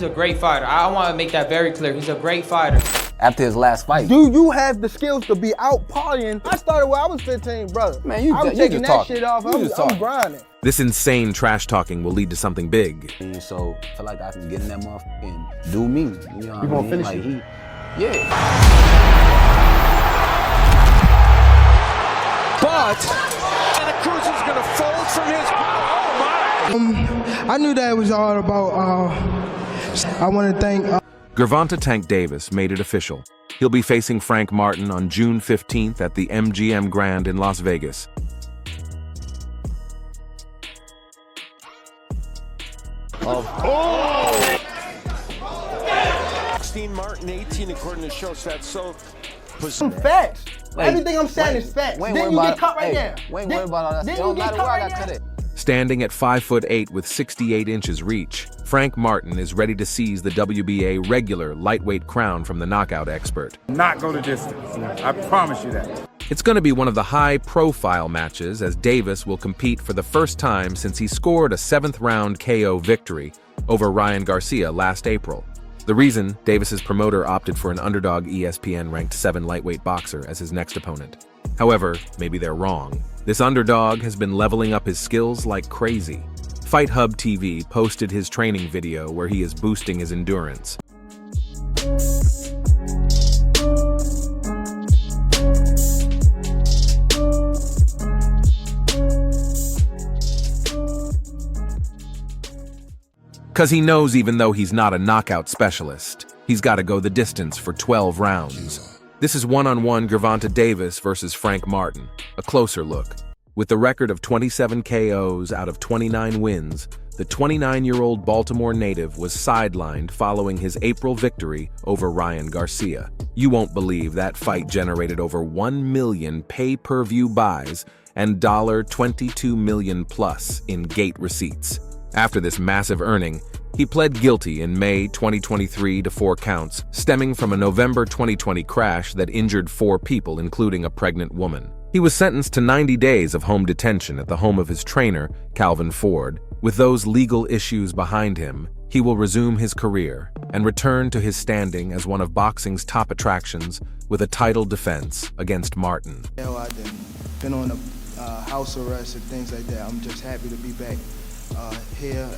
He's a great fighter. I want to make that very clear. He's a great fighter. After his last fight. Do you have the skills to be out partying? I started when I was 15, brother. Man, I was taking that shit off. I'm grinding. This insane trash talking will lead to something big. And so I feel like I can get in that motherfucker and do me. You know what I mean? Gonna finish like it? Yeah. But Santa Cruz is gonna fold from his. Oh my! I knew that it was all about. I want to thank. Gervonta Tank Davis made it official. He'll be facing Frank Martin on June 15th at the MGM Grand in Las Vegas. Oh! 16 Martin, 18 according to show stats. So Some facts. Everything I'm saying is facts. Then you get cut right there. We ain't worried about all that. Then It don't you get matter cut where I right got cut there. at. Standing at 5'8" with 68 inches reach, Frank Martin is ready to seize the WBA regular lightweight crown from the knockout expert. Not go the distance. I promise you that. It's going to be one of the high-profile matches as Davis will compete for the first time since he scored a 7th-round KO victory over Ryan Garcia last April. The reason Davis's promoter opted for an underdog ESPN-ranked 7 lightweight boxer as his next opponent. However, maybe they're wrong. This underdog has been leveling up his skills like crazy. Fight Hub TV posted his training video where he is boosting his endurance. Because he knows even though he's not a knockout specialist, he's got to go the distance for 12 rounds. This is one-on-one Gervonta Davis versus Frank Martin, a closer look. With the record of 27 KOs out of 29 wins, the 29-year-old Baltimore native was sidelined following his April victory over Ryan Garcia. You won't believe that fight generated over 1 million pay-per-view buys and $22 million plus in gate receipts. After this massive earning, he pled guilty in May 2023 to 4 counts, stemming from a November 2020 crash that injured 4 people, including a pregnant woman. He was sentenced to 90 days of home detention at the home of his trainer, Calvin Ford. With those legal issues behind him, he will resume his career and return to his standing as one of boxing's top attractions with a title defense against Martin. I've been on a house arrest and things like that. I'm just happy to be back here.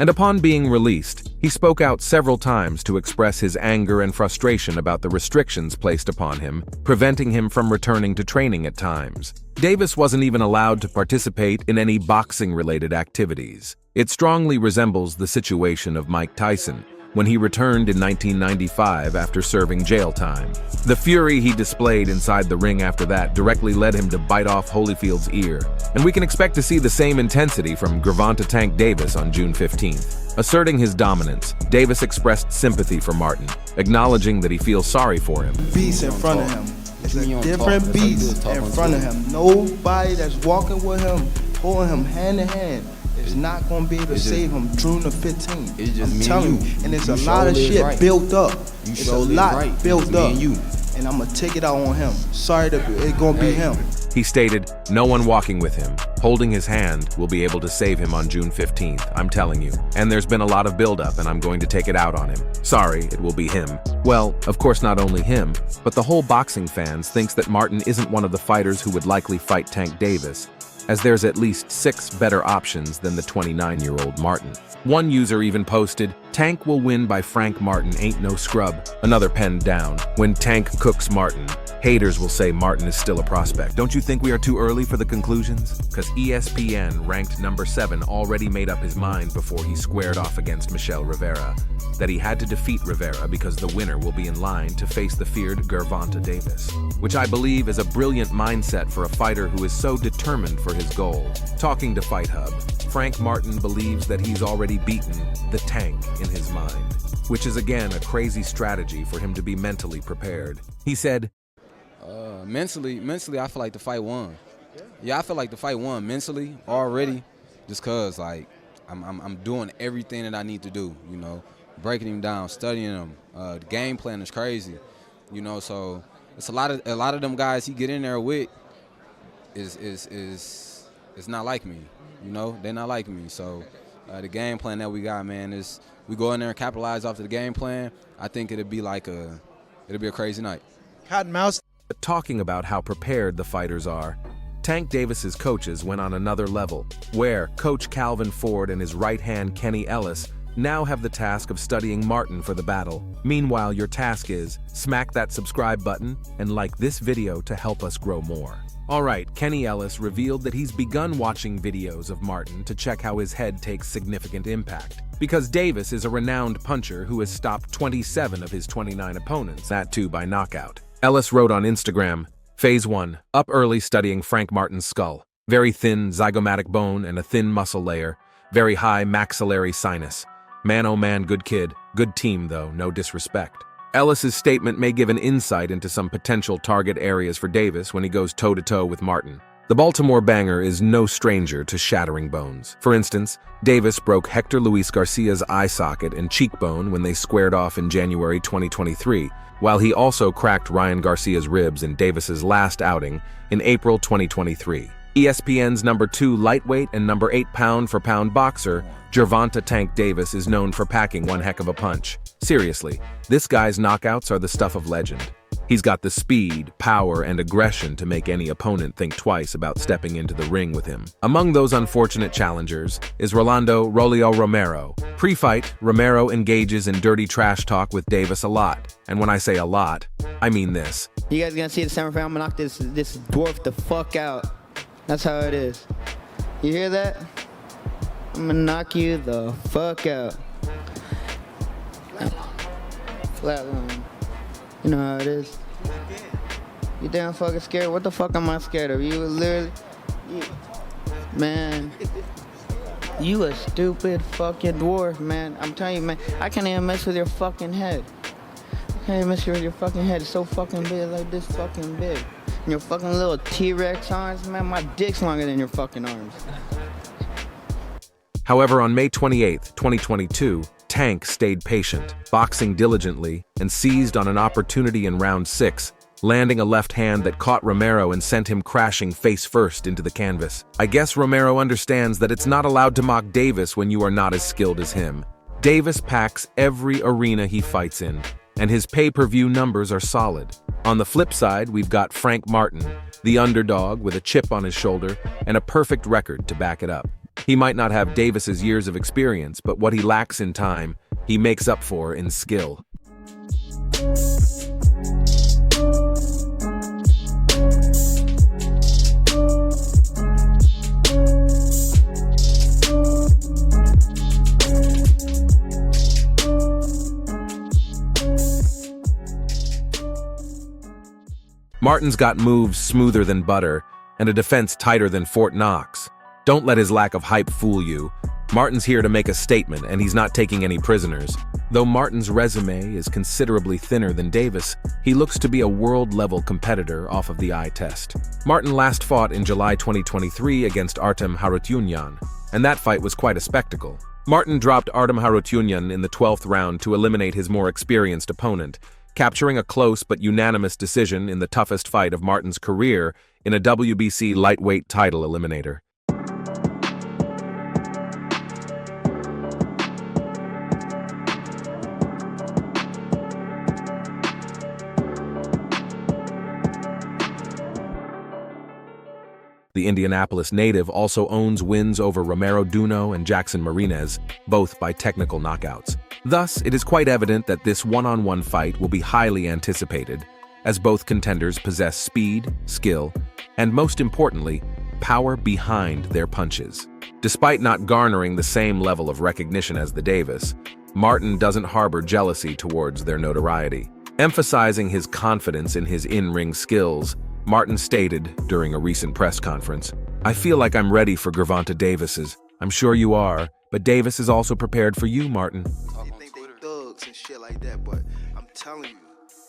And upon being released, he spoke out several times to express his anger and frustration about the restrictions placed upon him, preventing him from returning to training at times. Davis wasn't even allowed to participate in any boxing-related activities. It strongly resembles the situation of Mike Tyson when he returned in 1995 after serving jail time. The fury he displayed inside the ring after that directly led him to bite off Holyfield's ear, and we can expect to see the same intensity from Gervonta Tank Davis on June 15th. Asserting his dominance, Davis expressed sympathy for Martin, acknowledging that he feels sorry for him. Beast in front of him. It's a different beast in front of him. Nobody that's walking with him, holding him hand in hand, is not going to be able to save him June the 15th. It's just I'm me telling and you. you. And it's You a lot of surely shit right. built up. You It's a surely lot right. built It's me up. and you. And I'm going to take it out on him. Sorry that it's going to be him. He stated, "No one walking with him, holding his hand, will be able to save him on June 15th, I'm telling you. And there's been a lot of buildup and I'm going to take it out on him. Sorry, it will be him." Well, of course not only him, but the whole boxing fans thinks that Martin isn't one of the fighters who would likely fight Tank Davis, as there's at least 6 better options than the 29-year-old Martin. One user even posted, "Tank will win by Frank Martin ain't no scrub." Another penned down, "When Tank cooks Martin, haters will say Martin is still a prospect." Don't you think we are too early for the conclusions? Because ESPN ranked number 7 already made up his mind before he squared off against Michel Rivera, that he had to defeat Rivera because the winner will be in line to face the feared Gervonta Davis, which I believe is a brilliant mindset for a fighter who is so determined for his goal. Talking to Fight Hub, Frank Martin believes that he's already beaten the Tank in his mind, which is again a crazy strategy for him to be mentally prepared. He said, Mentally, I feel like the fight won. Yeah, I feel like the fight won mentally already, just cause like I'm doing everything that I need to do. You know, breaking him down, studying him. The game plan is crazy. You know, so it's a lot of them guys he get in there with is not like me. You know, they're not like me. So the game plan that we got, man, is we go in there and capitalize off of the game plan, I think it'll be a crazy night. Cat and mouse. Talking about how prepared the fighters are, Tank Davis's coaches went on another level, where Coach Calvin Ford and his right hand Kenny Ellis now have the task of studying Martin for the battle. Meanwhile, your task is smack that subscribe button and like this video to help us grow more. Alright, Kenny Ellis revealed that he's begun watching videos of Martin to check how his head takes significant impact. Because Davis is a renowned puncher who has stopped 27 of his 29 opponents, that too by knockout. Ellis wrote on Instagram, Phase 1, up early studying Frank Martin's skull. Very thin zygomatic bone and a thin muscle layer. Very high maxillary sinus. Man oh man, good kid. Good team though, no disrespect. Ellis's statement may give an insight into some potential target areas for Davis when he goes toe-to-toe with Martin. The Baltimore banger is no stranger to shattering bones. For instance, Davis broke Hector Luis Garcia's eye socket and cheekbone when they squared off in January 2023, while he also cracked Ryan Garcia's ribs in Davis's last outing in April 2023. ESPN's number 2 lightweight and number 8 pound-for-pound boxer, Gervonta Tank Davis, is known for packing one heck of a punch. Seriously, this guy's knockouts are the stuff of legend. He's got the speed, power, and aggression to make any opponent think twice about stepping into the ring with him. Among those unfortunate challengers is Rolando "Rolio" Romero. Pre-fight, Romero engages in dirty trash talk with Davis a lot. And when I say a lot, I mean this. You guys gonna see the semifinal? I'm gonna knock this dwarf the fuck out. That's how it is. You hear that? I'm gonna knock you the fuck out. Flatline. You know how it is. You damn fucking scared? What the fuck am I scared of? You literally... Man. You a stupid fucking dwarf, man. I'm telling you, man. I can't even mess with your fucking head. I can't even mess with your fucking head. It's so fucking big, like this fucking big. And your fucking little T-Rex arms, man. My dick's longer than your fucking arms. However, on May 28, 2022, Tank stayed patient, boxing diligently, and seized on an opportunity in round 6, landing a left hand that caught Romero and sent him crashing face first into the canvas. I guess Romero understands that it's not allowed to mock Davis when you are not as skilled as him. Davis packs every arena he fights in, and his pay-per-view numbers are solid. On the flip side, we've got Frank Martin, the underdog with a chip on his shoulder and a perfect record to back it up. He might not have Davis's years of experience, but what he lacks in time, he makes up for in skill. Martin's got moves smoother than butter and a defense tighter than Fort Knox. Don't let his lack of hype fool you. Martin's here to make a statement, and he's not taking any prisoners. Though Martin's resume is considerably thinner than Davis, he looks to be a world-level competitor off of the eye test. Martin last fought in July 2023 against Artem Harutyunyan, and that fight was quite a spectacle. Martin dropped Artem Harutyunyan in the 12th round to eliminate his more experienced opponent, capturing a close but unanimous decision in the toughest fight of Martin's career in a WBC lightweight title eliminator. The Indianapolis native also owns wins over Romero Duno and Jackson Marinez, both by technical knockouts. Thus, it is quite evident that this one-on-one fight will be highly anticipated, as both contenders possess speed, skill, and most importantly, power behind their punches. Despite not garnering the same level of recognition as the Davis, Martin doesn't harbor jealousy towards their notoriety. Emphasizing his confidence in his in-ring skills, Martin stated during a recent press conference, "I feel like I'm ready for Gervonta Davis's. I'm sure you are, but Davis is also prepared for you, Martin." You think they thugs and shit like that, but I'm telling you,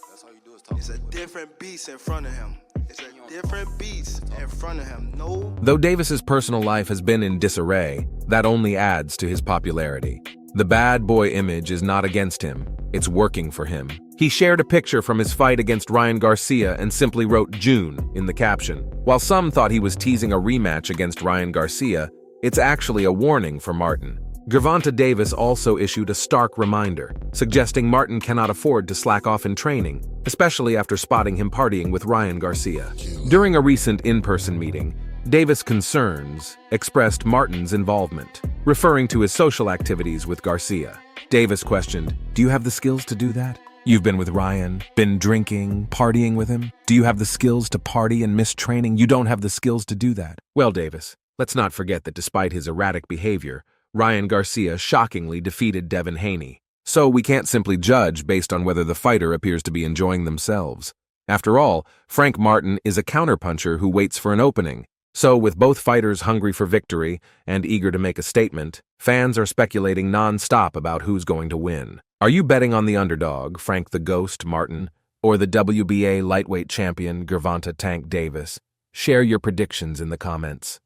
that's all you do is talk. It's a different beast in front of him. It's a different beast in front of him. No. Though Davis's personal life has been in disarray, that only adds to his popularity. The bad boy image is not against him. It's working for him. He shared a picture from his fight against Ryan Garcia and simply wrote June in the caption. While some thought he was teasing a rematch against Ryan Garcia, it's actually a warning for Martin. Gervonta Davis also issued a stark reminder, suggesting Martin cannot afford to slack off in training, especially after spotting him partying with Ryan Garcia. During a recent in-person meeting, Davis' concerns expressed Martin's involvement, referring to his social activities with Garcia. Davis questioned, "Do you have the skills to do that? You've been with Ryan, been drinking, partying with him. Do you have the skills to party and miss training? You don't have the skills to do that." Well, Davis, let's not forget that despite his erratic behavior, Ryan Garcia shockingly defeated Devin Haney. So we can't simply judge based on whether the fighter appears to be enjoying themselves. After all, Frank Martin is a counterpuncher who waits for an opening. So with both fighters hungry for victory and eager to make a statement, fans are speculating non-stop about who's going to win. Are you betting on the underdog, Frank the Ghost Martin, or the WBA lightweight champion, Gervonta Tank Davis? Share your predictions in the comments.